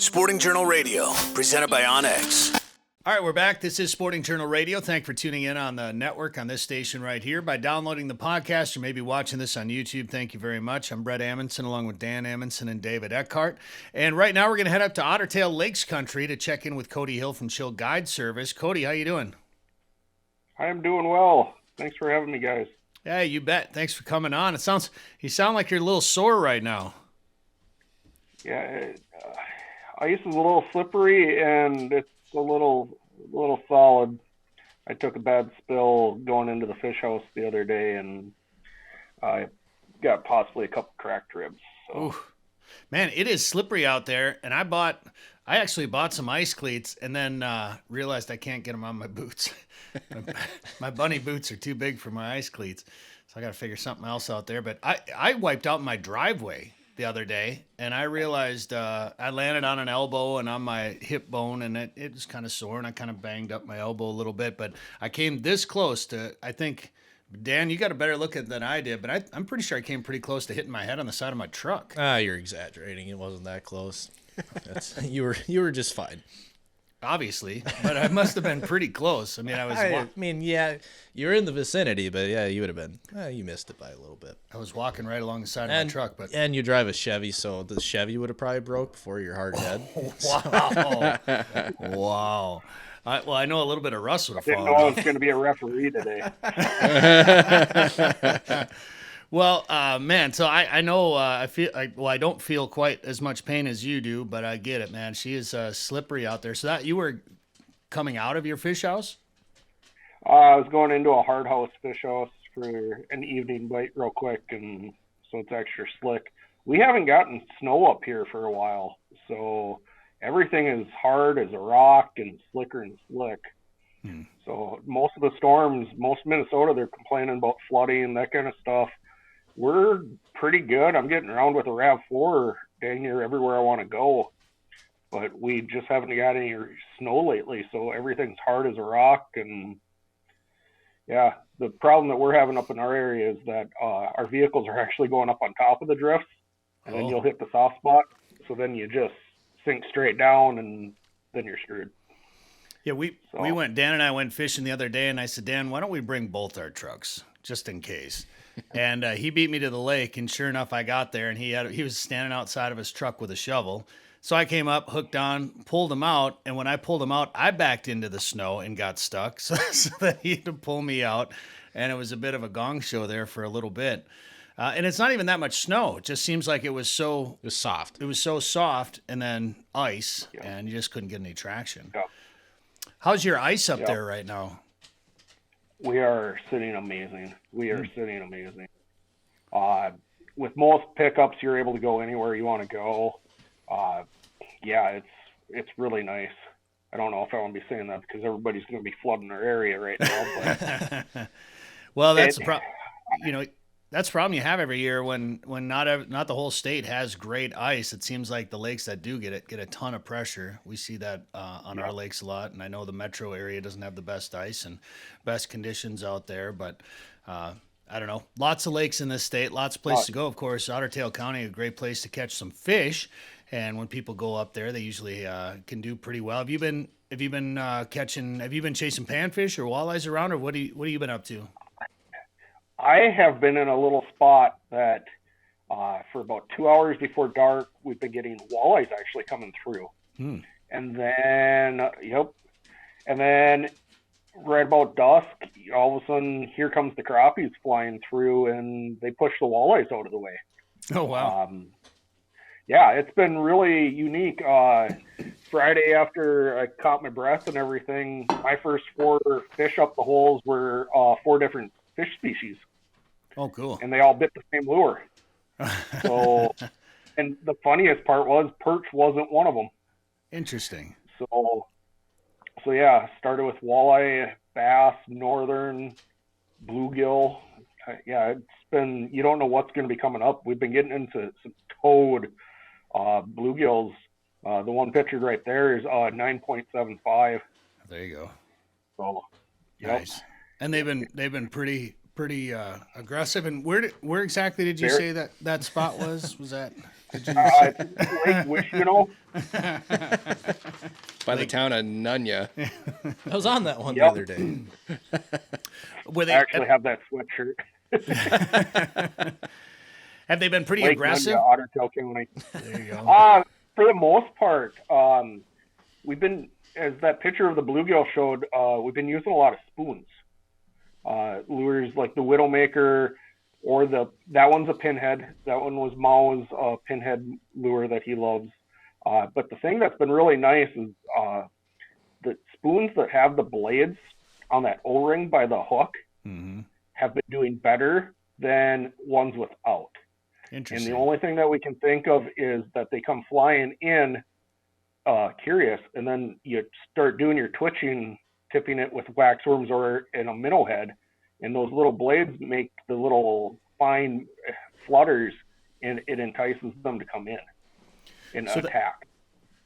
Sporting Journal Radio, presented by OnX. All right, we're back. This is Sporting Journal Radio. Thanks for tuning in on the network on this station right here. By downloading the podcast or maybe watching this on YouTube, thank you very much. I'm Brett Amundson along with Dan Amundson and David Eckhart. And right now we're going to head up to Otter Tail Lakes Country to check in with Cody Hill from Chill Guide Service. Cody, how you doing? I am doing well. Thanks for having me, guys. Yeah, you bet. Thanks for coming on. You sound like you're a little sore right now. Yeah, ice is a little slippery and it's a little solid. I took a bad spill going into the fish house the other day, and I got possibly a couple cracked ribs. So. Ooh. Man, it is slippery out there, and I actually bought some ice cleats, and then realized I can't get them on my boots. My bunny boots are too big for my ice cleats, so I got to figure something else out there. But I wiped out my driveway the other day, and I realized I landed on an elbow and on my hip bone, and it was kind of sore, and I kind of banged up my elbow a little bit. But I came this close to, I think, Dan, you got a better look at it than I did, but I'm pretty sure I came pretty close to hitting my head on the side of my truck. You're exaggerating. It wasn't that close. You were just fine. Obviously, but I must have been pretty close. I mean, yeah, you're in the vicinity, but yeah, you would have been. You missed it by a little bit. I was walking right along the side of my truck, and you drive a Chevy, so the Chevy would have probably broke before your hard head. Wow, wow. Well, I know a little bit of rust would have fallen. I didn't know I was going to be a referee today. Well, man, so I know I don't feel quite as much pain as you do, but I get it, man. She is slippery out there. So that you were coming out of your fish house? I was going into a hard house fish house for an evening bite real quick, and so it's extra slick. We haven't gotten snow up here for a while, so everything is hard as a rock and slicker and slick. So most of the storms, most of Minnesota, they're complaining about flooding and that kind of stuff. We're pretty good. I'm getting around with a RAV4 dang near everywhere I want to go, but we just haven't got any snow lately, so everything's hard as a rock. And yeah, the problem that we're having up in our area is that our vehicles are actually going up on top of the drifts, and then you'll hit the soft spot, so then you just sink straight down, and then you're screwed. Yeah, Dan and I went fishing the other day, and I said, Dan, why don't we bring both our trucks just in case? And he beat me to the lake, and sure enough, I got there, and he was standing outside of his truck with a shovel. So I came up, hooked on, pulled him out, and when I pulled him out, I backed into the snow and got stuck, so that he had to pull me out, and it was a bit of a gong show there for a little bit. And it's not even that much snow. It just seems like it was soft. It was so soft, and then ice, and you just couldn't get any traction. Yeah. How's your ice up there right now? We are sitting amazing. With most pickups, you're able to go anywhere you want to go. It's really nice. I don't know if I want to be saying that because everybody's going to be flooding our area right now. But well, that's the problem. That's the problem you have every year when not the whole state has great ice. It seems like the lakes that do get a ton of pressure. We see that on our lakes a lot, and I know the metro area doesn't have the best ice and best conditions out there, but I don't know. Lots of lakes in this state, lots of places to go. Of course, Otter Tail County, a great place to catch some fish, and when people go up there, they usually can do pretty well. Have you been chasing panfish or walleyes around, or what have you been up to? I have been in a little spot that for about 2 hours before dark, we've been getting walleyes actually coming through. And then, and then right about dusk, all of a sudden, here comes the crappies flying through, and they push the walleyes out of the way. Oh, wow. It's been really unique. Friday, after I caught my breath and everything, my first 4 fish up the holes were 4 different fish species. Oh, cool. And they all bit the same lure. So, and the funniest part was perch wasn't one of them. Interesting. So yeah, started with walleye, bass, northern, bluegill. Yeah, it's been, you don't know what's going to be coming up. We've been getting into some toad bluegills. The one pictured right there is 9.75. There you go. So, nice. And they've been pretty aggressive. And where exactly did you say that spot was? Was that It's Lake Wichita. By the town of Nunya. I was on that one the Yep. other day. Were I they actually have that sweatshirt. have they been pretty Lake aggressive? Nunya, Otter Tail County. There you go. For the most part, we've been, as that picture of the bluegill showed, we've been using a lot of spoons. Lures like the Widowmaker, or that one's a pinhead. That one was Mao's pinhead lure that he loves. But the thing that's been really nice is the spoons that have the blades on that O-ring by the hook have been doing better than ones without. Interesting. And the only thing that we can think of is that they come flying in curious, and then you start doing your twitching, tipping it with waxworms or in a minnow head, and those little blades make the little fine flutters, and it entices them to come in and attack.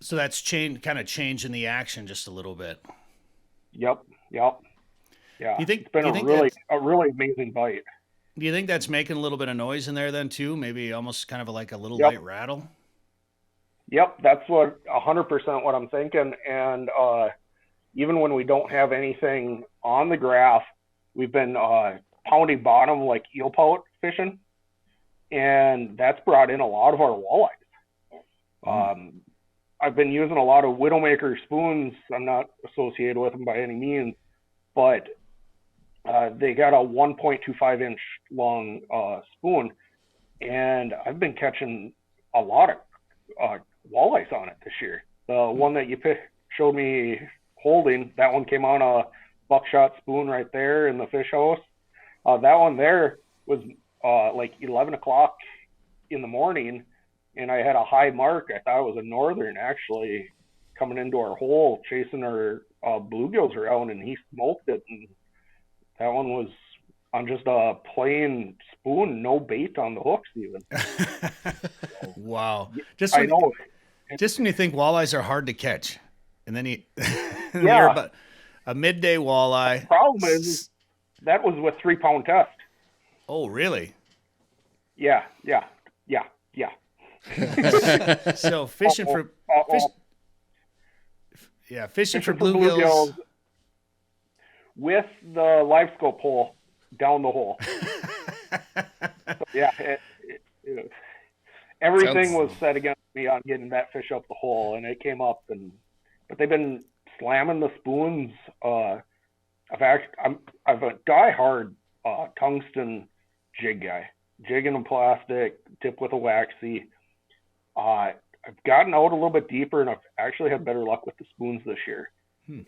So that's kind of changing the action just a little bit. Yep. Yeah. You think, it's been a really amazing bite. Do you think that's making a little bit of noise in there then too? Maybe almost kind of like a little Yep. light rattle? Yep, that's 100% what I'm thinking. And even when we don't have anything on the graph, we've been pounding bottom like eel pout fishing, and that's brought in a lot of our walleyes. I've been using a lot of Widowmaker spoons. I'm not associated with them by any means, but they got a 1.25 inch long spoon, and I've been catching a lot of walleyes on it this year. The one that you showed me holding, that one came on a buckshot spoon right there in the fish house. That one there was like 11 o'clock in the morning, and I had a high mark. I thought it was a northern actually coming into our hole, chasing our bluegills around, and he smoked it. And that one was on just a plain spoon, no bait on the hooks even. Wow. I know. Just when you think walleyes are hard to catch, and then you Yeah. hear about a midday walleye. The problem is that was with 3 pound test. Oh, really? Yeah. So fishing for fishing for bluegills with the live scope hole down the hole. So, yeah, everything was set against me on getting that fish up the hole, and it came up. But they've been slamming the spoons. I'm a die-hard tungsten jig guy, jigging in plastic, tip with a waxy. I've gotten out a little bit deeper, and I've actually had better luck with the spoons this year.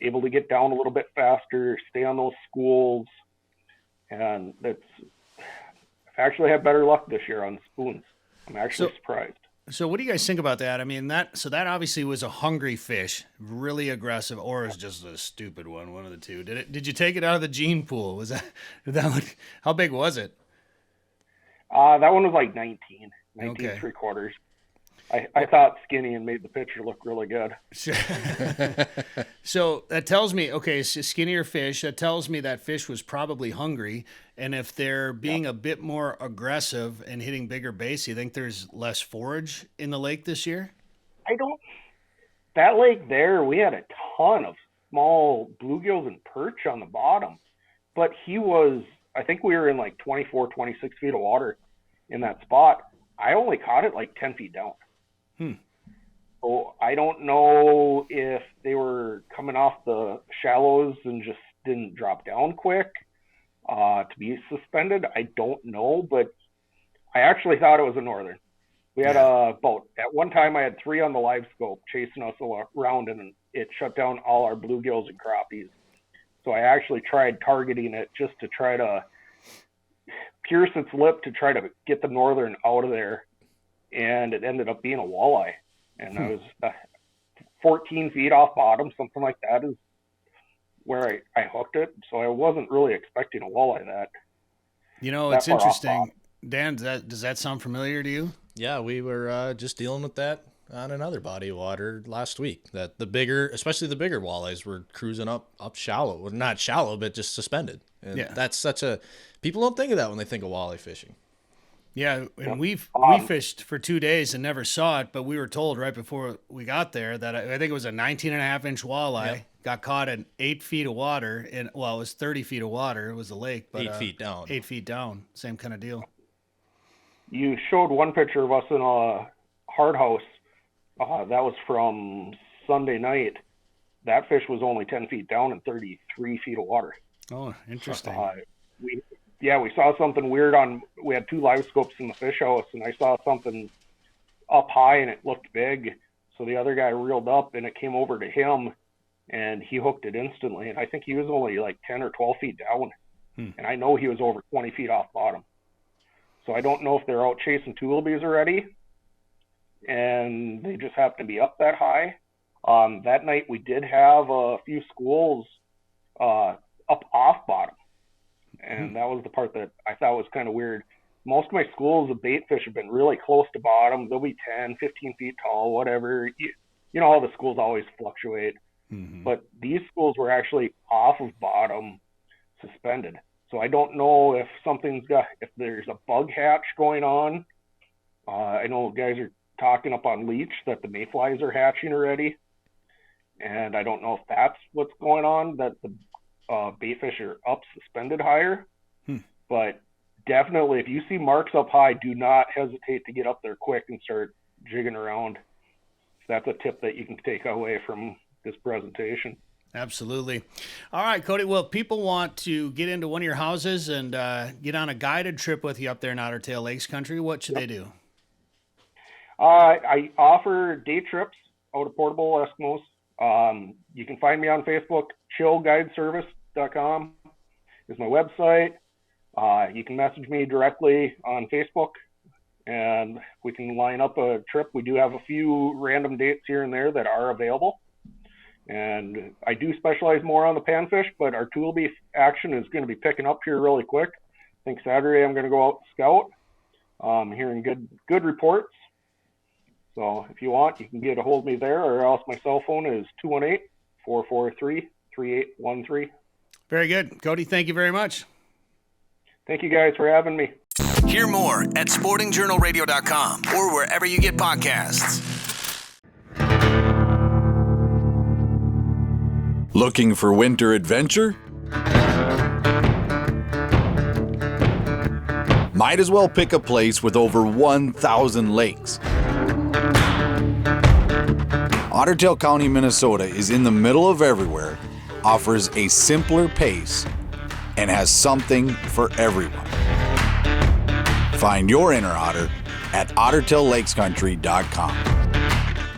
Able to get down a little bit faster, stay on those schools, and I've actually had better luck this year on spoons. I'm actually surprised. So what do you guys think about that? I mean, that obviously was a hungry fish, really aggressive, or is just a stupid one of the two. Did you take it out of the gene pool? Was that how big was it? That one was like 19 Okay. 3/4. I thought skinny and made the picture look really good. So that tells me, okay, so skinnier fish, that tells me that fish was probably hungry. And if they're being a bit more aggressive and hitting bigger baits, you think there's less forage in the lake this year? That lake there, we had a ton of small bluegills and perch on the bottom. But I think we were in like 24, 26 feet of water in that spot. I only caught it like 10 feet down. So I don't know if they were coming off the shallows and just didn't drop down quick to be suspended. I don't know, but I actually thought it was a northern. We had a boat. At one time, I had 3 on the live scope chasing us around, and it shut down all our bluegills and crappies. So I actually tried targeting it just to try to pierce its lip to try to get the northern out of there, and it ended up being a walleye. And I was 14 feet off bottom, something like that is where I hooked it. So I wasn't really expecting a walleye that. It's interesting. Dan, does that sound familiar to you? Yeah, we were just dealing with that on another body of water last week. That especially the bigger walleyes were cruising up shallow. Well, not shallow, but just suspended. And that's people don't think of that when they think of walleye fishing. Yeah, and we fished for 2 days and never saw it, but we were told right before we got there that I think it was a 19.5-inch walleye. Yep. Got caught in 8 feet of water. It was 30 feet of water. It was a lake, but 8 feet down. 8 feet down, same kind of deal. You showed one picture of us in a hard house. That was from Sunday night. That fish was only 10 feet down and 33 feet of water. Oh, interesting. We saw something weird we had 2 live scopes in the fish house, and I saw something up high and it looked big. So the other guy reeled up and it came over to him and he hooked it instantly. And I think he was only like 10 or 12 feet down. And I know he was over 20 feet off bottom. So I don't know if they're out chasing tulipies already and they just happen to be up that high. That night we did have a few schools up off bottom. And that was the part that I thought was kind of weird. Most of my schools of bait fish have been really close to bottom. They'll be 10, 15 feet tall, whatever. You know how the schools always fluctuate. But these schools were actually off of bottom, suspended. So I don't know if if there's a bug hatch going on. I know guys are talking up on Leech that the mayflies are hatching already. And I don't know if that's what's going on, that the bait fish are up suspended higher. But definitely, if you see marks up high, do not hesitate to get up there quick and start jigging around. That's a tip that you can take away from this presentation. Absolutely. All right, Cody. Well, if people want to get into one of your houses and get on a guided trip with you up there in Otter Tail Lakes Country, what should they do? I offer day trips out of Portable Eskimos. You can find me on Facebook. chillguideservice.com is my website. You can message me directly on Facebook and we can line up a trip. We do have a few random dates here and there that are available. And I do specialize more on the panfish, but our tulip action is going to be picking up here really quick. I think Saturday I'm going to go out and scout. Hearing good reports. So if you want, you can get a hold of me there, or else my cell phone is 218-443-3813. Very good. Cody, thank you very much. Thank you guys for having me. Hear more at sportingjournalradio.com or wherever you get podcasts. Looking for winter adventure? Might as well pick a place with over 1,000 lakes. Otter Tail County, Minnesota is in the middle of everywhere, offers a simpler pace, and has something for everyone. Find your inner otter at OtterTailLakesCountry.com.